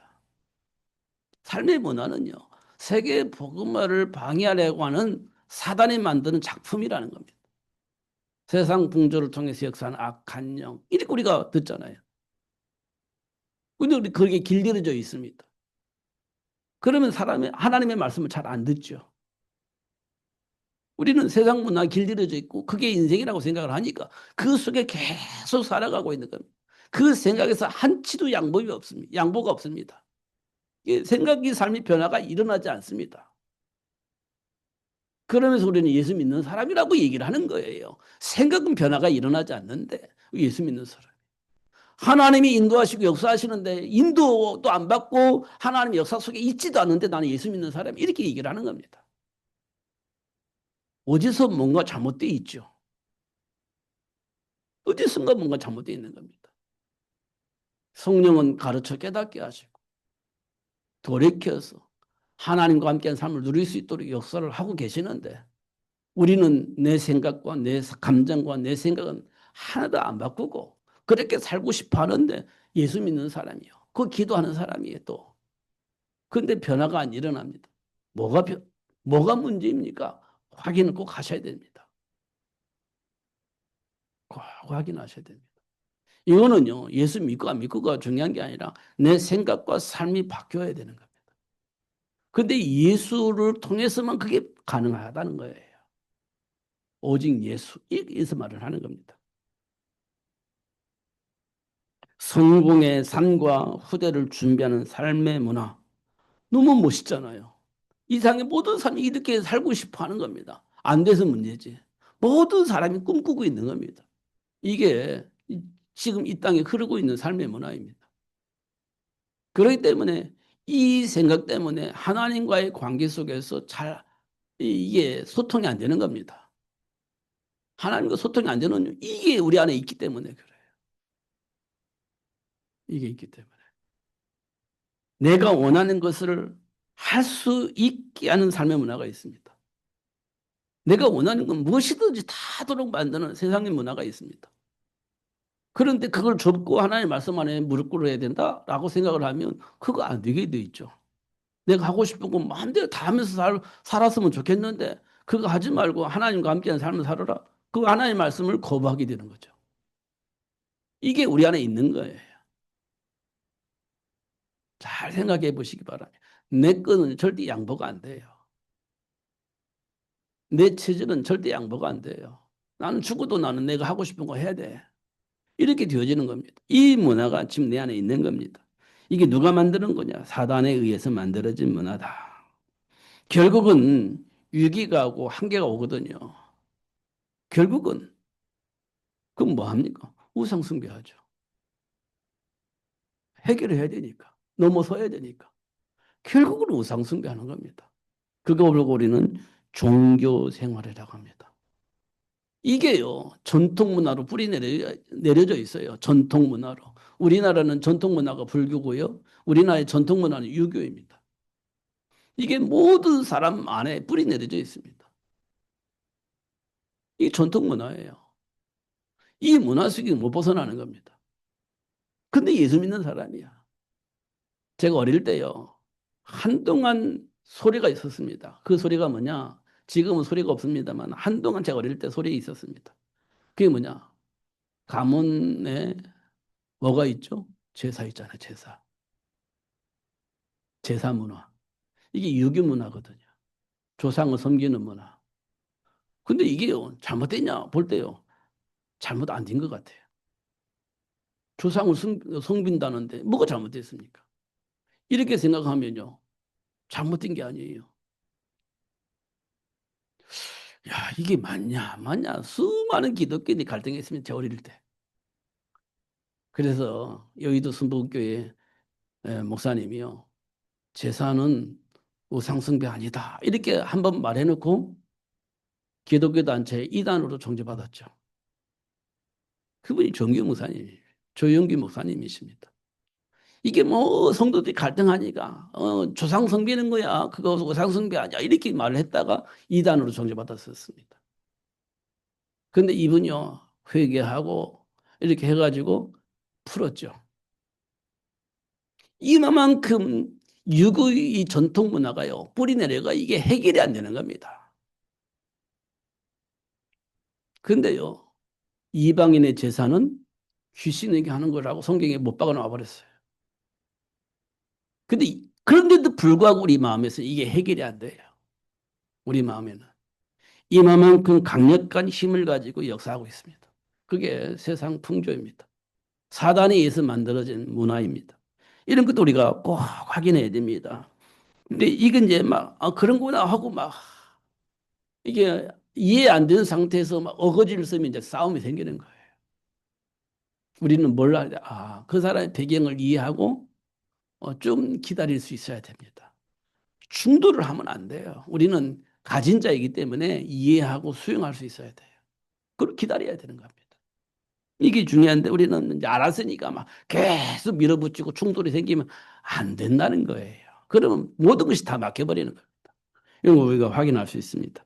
삶의 문화는요, 세계 복음화를 방해하려고 하는 사단이 만드는 작품이라는 겁니다. 세상 풍조를 통해서 역사하는 악한 영, 이렇게 우리가 듣잖아요. 근데 우리 거기에 길들여져 있습니다. 그러면 사람이 하나님의 말씀을 잘 안 듣죠. 우리는 세상 문화에 길들여져 있고 그게 인생이라고 생각을 하니까 그 속에 계속 살아가고 있는 겁니다. 그 생각에서 한치도 양보가 없습니다. 양보가 없습니다. 생각이 삶의 변화가 일어나지 않습니다. 그러면서 우리는 예수 믿는 사람이라고 얘기를 하는 거예요. 생각은 변화가 일어나지 않는데 예수 믿는 사람. 하나님이 인도하시고 역사하시는데 인도도 안 받고 하나님 역사 속에 있지도 않는데 나는 예수 믿는 사람 이렇게 얘기를 하는 겁니다. 어디서 뭔가 잘못되어 있죠. 어디선가 뭔가 잘못되어 있는 겁니다. 성령은 가르쳐 깨닫게 하시고 돌이켜서 하나님과 함께한 삶을 누릴 수 있도록 역사를 하고 계시는데 우리는 내 생각과 내 감정과 내 생각은 하나도 안 바꾸고 그렇게 살고 싶어 하는데 예수 믿는 사람이요. 그 기도하는 사람이에요 또. 그런데 변화가 안 일어납니다. 뭐가, 뭐가 문제입니까? 확인을 꼭 하셔야 됩니다. 꼭 확인하셔야 됩니다. 이거는요, 예수 믿고 안 믿고가 중요한 게 아니라 내 생각과 삶이 바뀌어야 되는 겁니다. 근데 예수를 통해서만 그게 가능하다는 거예요. 오직 예수. 여기서 말을 하는 겁니다. 성공의 삶과 후대를 준비하는 삶의 문화. 너무 멋있잖아요. 이 세상의 모든 사람이 이렇게 살고 싶어 하는 겁니다. 안 돼서 문제지. 모든 사람이 꿈꾸고 있는 겁니다. 이게 지금 이 땅에 흐르고 있는 삶의 문화입니다. 그렇기 때문에 이 생각 때문에 하나님과의 관계 속에서 잘 이게 소통이 안 되는 겁니다. 하나님과 소통이 안 되는 이게 우리 안에 있기 때문에 그래요. 이게 있기 때문에. 내가 원하는 것을 할 수 있게 하는 삶의 문화가 있습니다. 내가 원하는 건 무엇이든지 다 하도록 만드는 세상의 문화가 있습니다. 그런데 그걸 접고 하나님의 말씀 안에 무릎 꿇어야 된다라고 생각을 하면 그거 안 되게 돼 있죠. 내가 하고 싶은 건 마음대로 다 하면서 살았으면 좋겠는데 그거 하지 말고 하나님과 함께하는 삶을 살아라. 그 하나님의 말씀을 거부하게 되는 거죠. 이게 우리 안에 있는 거예요. 잘 생각해 보시기 바랍니다. 내 거는 절대 양보가 안 돼요. 내 체질은 절대 양보가 안 돼요. 나는 죽어도 나는 내가 하고 싶은 거 해야 돼. 이렇게 되어지는 겁니다. 이 문화가 지금 내 안에 있는 겁니다. 이게 누가 만드는 거냐? 사단에 의해서 만들어진 문화다. 결국은 위기가 오고 한계가 오거든요. 결국은 그럼 뭐 합니까? 우상 숭배하죠. 해결해야 되니까. 넘어서야 되니까. 결국은 우상 숭배하는 겁니다. 그거 보고 우리는 종교 생활이라고 합니다. 이게요, 전통 문화로 뿌리 내려져 있어요. 전통 문화로. 우리나라는 전통 문화가 불교고요. 우리나라의 전통 문화는 유교입니다. 이게 모든 사람 안에 뿌리 내려져 있습니다. 이 전통 문화예요. 이 문화 속에 못 벗어나는 겁니다. 근데 예수 믿는 사람이야. 제가 어릴 때요, 한동안 소리가 있었습니다. 그 소리가 뭐냐? 지금은 소리가 없습니다만, 한동안 제가 어릴 때 소리가 있었습니다. 그게 뭐냐? 가문에 뭐가 있죠? 제사 있잖아요, 제사. 제사 문화. 이게 유교 문화거든요. 조상을 섬기는 문화. 근데 이게요, 잘못됐냐? 볼 때요, 잘못 안 된 것 같아요. 조상을 섬긴다는데 뭐가 잘못됐습니까? 이렇게 생각하면요, 잘못된 게 아니에요. 야, 이게 맞냐, 맞냐. 수많은 기독교인이 갈등했습니다, 제 어릴 때. 그래서 여의도 순복음교회 목사님이요, 제사는 우상숭배 아니다. 이렇게 한번 말해놓고 기독교 단체 이단으로 정죄받았죠. 그분이 정규 목사님이에요. 조영기 목사님이십니다. 이게 뭐 성도들이 갈등하니까 조상 숭배는 거야. 그거 우상 숭배 아니야. 이렇게 말을 했다가 이단으로 정죄받았었습니다. 근데 이분이요, 회개하고 이렇게 해가지고 풀었죠. 이만큼 유교의 이 전통 문화가요, 뿌리 내려가 이게 해결이 안 되는 겁니다. 근데요, 이방인의 제사는 귀신에게 하는 거라고 성경에 못 박아 놔 버렸어요. 근데 그런데도 불구하고 우리 마음에서 이게 해결이 안 돼요. 우리 마음에는. 이만큼 강력한 힘을 가지고 역사하고 있습니다. 그게 세상 풍조입니다. 사단에 의해서 만들어진 문화입니다. 이런 것도 우리가 꼭 확인해야 됩니다. 근데 이게 이제 막 그런 거나 하고 막 이게 이해 안 되는 상태에서 막 어거지를 쓰면 이제 싸움이 생기는 거예요. 우리는 뭘 해야 돼? 그 사람의 배경을 이해하고 좀 기다릴 수 있어야 됩니다. 충돌을 하면 안 돼요. 우리는 가진 자이기 때문에 이해하고 수용할 수 있어야 돼요. 그걸 기다려야 되는 겁니다. 이게 중요한데 우리는 이제 알았으니까 막 계속 밀어붙이고 충돌이 생기면 안 된다는 거예요. 그러면 모든 것이 다 막혀버리는 겁니다. 이런 거 우리가 확인할 수 있습니다.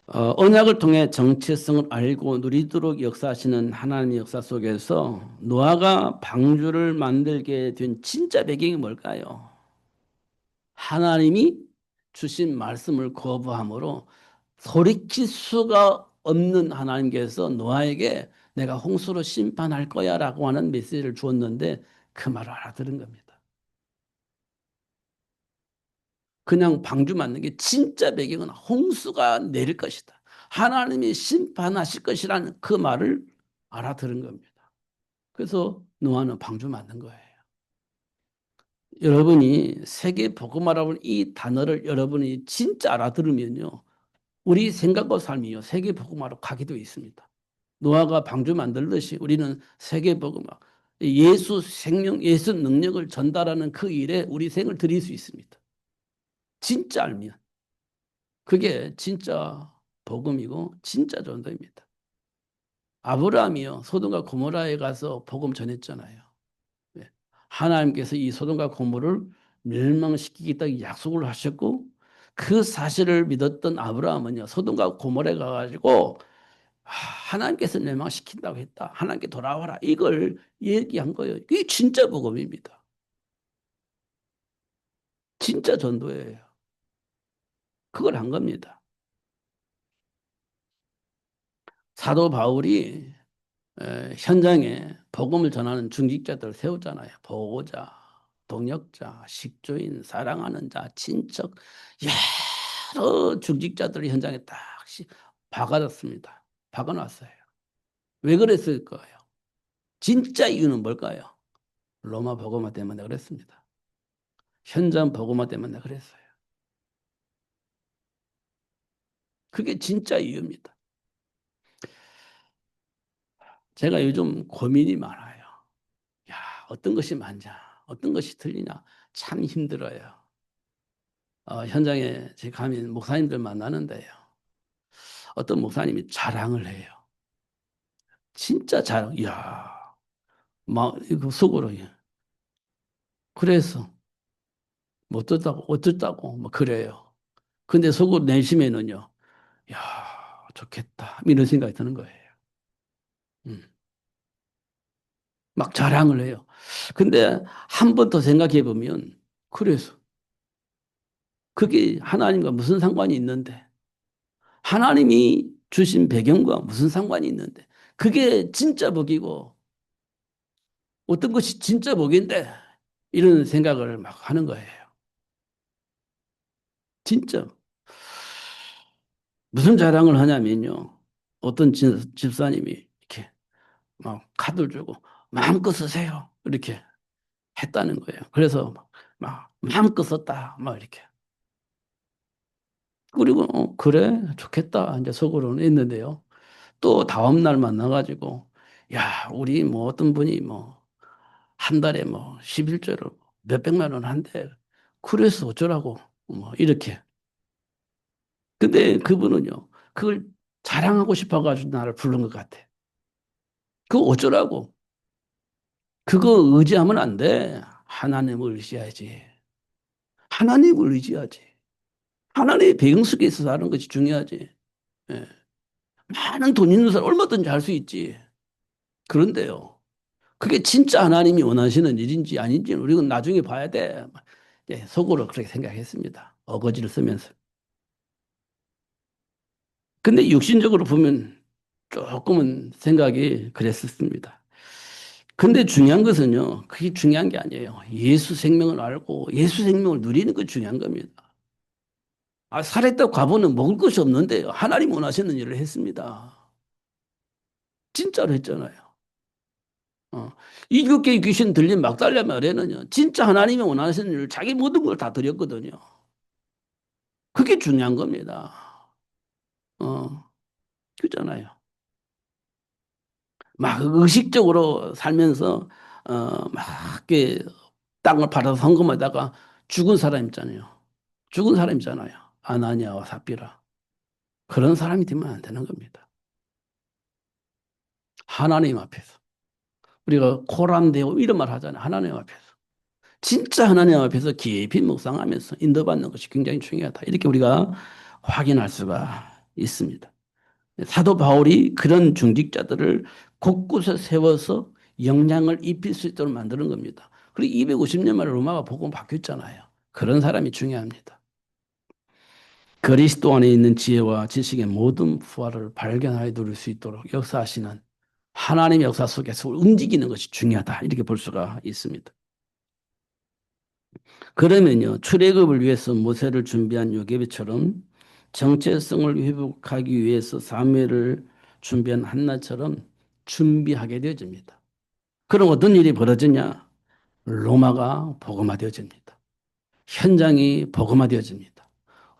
언약을 통해 정체성을 알고 누리도록 역사하시는 하나님의 역사 속에서 노아가 방주를 만들게 된 진짜 배경이 뭘까요? 하나님이 주신 말씀을 거부함으로 돌이킬 수가 없는 하나님께서 노아에게 내가 홍수로 심판할 거야라고 하는 메시지를 주었는데 그 말을 알아들은 겁니다. 그냥 방주 만든 게 진짜 배경은 홍수가 내릴 것이다. 하나님이 심판하실 것이라는 그 말을 알아들은 겁니다. 그래서 노아는 방주 만든 거예요. 여러분이 세계 복음화라고 이 단어를 여러분이 진짜 알아들으면요, 우리 생각과 삶이요, 세계 복음화로 가기도 있습니다. 노아가 방주 만들듯이 우리는 세계 복음화, 예수 생명, 예수 능력을 전달하는 그 일에 우리 생을 드릴 수 있습니다. 진짜 알면. 그게 진짜 복음이고 진짜 전도입니다. 아브라함이요, 소돔과 고모라에 가서 복음 전했잖아요. 네. 하나님께서 이 소돔과 고모를 멸망시키겠다고 약속을 하셨고 그 사실을 믿었던 아브라함은요, 소돔과 고모라에 가가지고 하나님께서 멸망시킨다고 했다. 하나님께 돌아와라. 이걸 얘기한 거예요. 이게 진짜 복음입니다. 진짜 전도예요. 그걸 한 겁니다. 사도 바울이 현장에 복음을 전하는 중직자들을 세웠잖아요. 보고자, 동역자, 식조인, 사랑하는 자, 친척, 여러 중직자들이 현장에 딱 박아놨습니다. 박아놨어요. 왜 그랬을 거예요? 진짜 이유는 뭘까요? 로마 복음화 때문에 그랬습니다. 현장 복음화 때문에 그랬어요. 그게 진짜 이유입니다. 제가 요즘 고민이 많아요. 야, 어떤 것이 맞냐, 어떤 것이 틀리냐, 참 힘들어요. 현장에 제 가면 목사님들 만나는데요. 어떤 목사님이 자랑을 해요. 진짜 자랑. 이야, 막 이거 속으로. 그래서 뭐 어떻다고 뭐 그래요. 근데 속으로 내심에는요. 야, 좋겠다. 이런 생각이 드는 거예요. 음, 막 자랑을 해요. 근데 한 번 더 생각해 보면 그래서 그게 하나님과 무슨 상관이 있는데 하나님이 주신 배경과 무슨 상관이 있는데 그게 진짜 복이고 어떤 것이 진짜 복인데 이런 생각을 막 하는 거예요. 진짜 무슨 자랑을 하냐면요. 어떤 집사님이 이렇게 막 카드를 주고 마음껏 쓰세요. 이렇게 했다는 거예요. 그래서 막 마음껏 썼다. 막 이렇게. 그리고 그래 좋겠다. 이제 속으로는 했는데요. 또 다음날 만나가지고 야 우리 뭐 어떤 분이 뭐 한 달에 뭐 11조를 몇백만 원 한대. 그래서 어쩌라고 뭐 이렇게. 근데 그분은요. 그걸 자랑하고 싶어가지고 나를 부른 것 같아. 그거 어쩌라고. 그거 의지하면 안 돼. 하나님을 의지해야지. 하나님을 의지하지. 하나님의 배경 속에 있어서 하는 것이 중요하지. 예. 많은 돈 있는 사람 얼마든지 할 수 있지. 그런데요. 그게 진짜 하나님이 원하시는 일인지 아닌지는 우리는 나중에 봐야 돼. 예, 속으로 그렇게 생각했습니다. 어거지를 쓰면서. 근데 육신적으로 보면 조금은 생각이 그랬었습니다. 근데 중요한 것은요, 그게 중요한 게 아니에요. 예수 생명을 알고 예수 생명을 누리는 게 중요한 겁니다. 아, 살했다고 과부는 먹을 것이 없는데요. 하나님 원하시는 일을 했습니다. 진짜로 했잖아요. 어. 일곱 개의 귀신 들린 막달라 말에는요, 진짜 하나님이 원하시는 일을 자기 모든 걸 다 드렸거든요. 그게 중요한 겁니다. 어, 그잖아요. 막 의식적으로 살면서, 막, 이렇게 땅을 팔아서 헌금하다가 죽은 사람 있잖아요. 죽은 사람 있잖아요. 아나니아와 삽비라. 그런 사람이 되면 안 되는 겁니다. 하나님 앞에서. 우리가 코람데오 이런 말 하잖아요. 하나님 앞에서. 진짜 하나님 앞에서 깊이 묵상하면서 인도받는 것이 굉장히 중요하다. 이렇게 우리가 확인할 수가 있습니다. 사도 바울이 그런 중직자들을 곳곳에 세워서 영향을 입힐 수 있도록 만드는 겁니다. 그리고 250년 만에 로마가 복음 바뀌었잖아요. 그런 사람이 중요합니다. 그리스도 안에 있는 지혜와 지식의 모든 부활을 발견하여 누릴 수 있도록 역사하시는 하나님의 역사 속에서 움직이는 것이 중요하다. 이렇게 볼 수가 있습니다. 그러면요, 출애굽을 위해서 모세를 준비한 요셉처럼 정체성을 회복하기 위해서 사무엘을 준비한 한나처럼 준비하게 되어집니다. 그럼 어떤 일이 벌어지냐? 로마가 복음화되어집니다. 현장이 복음화되어집니다.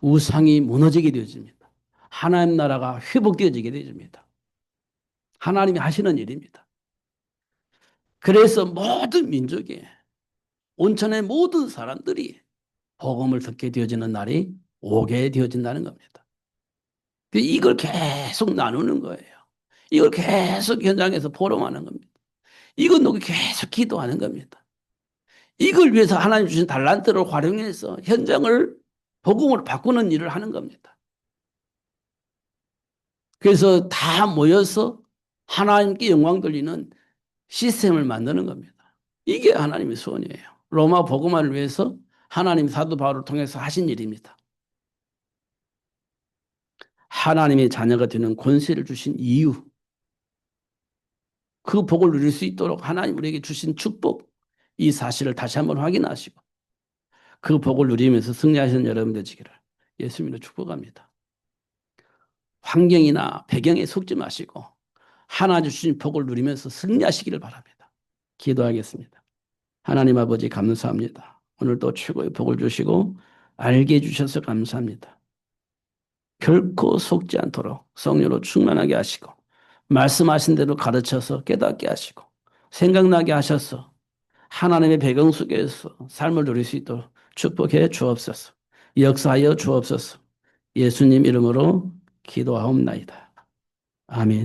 우상이 무너지게 되어집니다. 하나님 나라가 회복되어지게 되어집니다. 하나님이 하시는 일입니다. 그래서 모든 민족이 온천의 모든 사람들이 복음을 듣게 되어지는 날이 오게 되어진다는 겁니다. 이걸 계속 나누는 거예요. 이걸 계속 현장에서 포럼하는 겁니다. 이걸 놓고 계속 기도하는 겁니다. 이걸 위해서 하나님 주신 달란트를 활용해서 현장을 복음으로 바꾸는 일을 하는 겁니다. 그래서 다 모여서 하나님께 영광 돌리는 시스템을 만드는 겁니다. 이게 하나님의 소원이에요. 로마 복음화를 위해서 하나님 사도 바울을 통해서 하신 일입니다. 하나님의 자녀가 되는 권세를 주신 이유, 그 복을 누릴 수 있도록 하나님 우리에게 주신 축복, 이 사실을 다시 한번 확인하시고 그 복을 누리면서 승리하시는 여러분 되시기를 예수님으로 축복합니다. 환경이나 배경에 속지 마시고 하나님 주신 복을 누리면서 승리하시기를 바랍니다. 기도하겠습니다. 하나님 아버지 감사합니다. 오늘도 최고의 복을 주시고 알게 해주셔서 감사합니다. 결코 속지 않도록 성령으로 충만하게 하시고 말씀하신 대로 가르쳐서 깨닫게 하시고 생각나게 하셔서 하나님의 배경 속에서 삶을 누릴 수 있도록 축복해 주옵소서. 역사하여 주옵소서. 예수님 이름으로 기도하옵나이다. 아멘.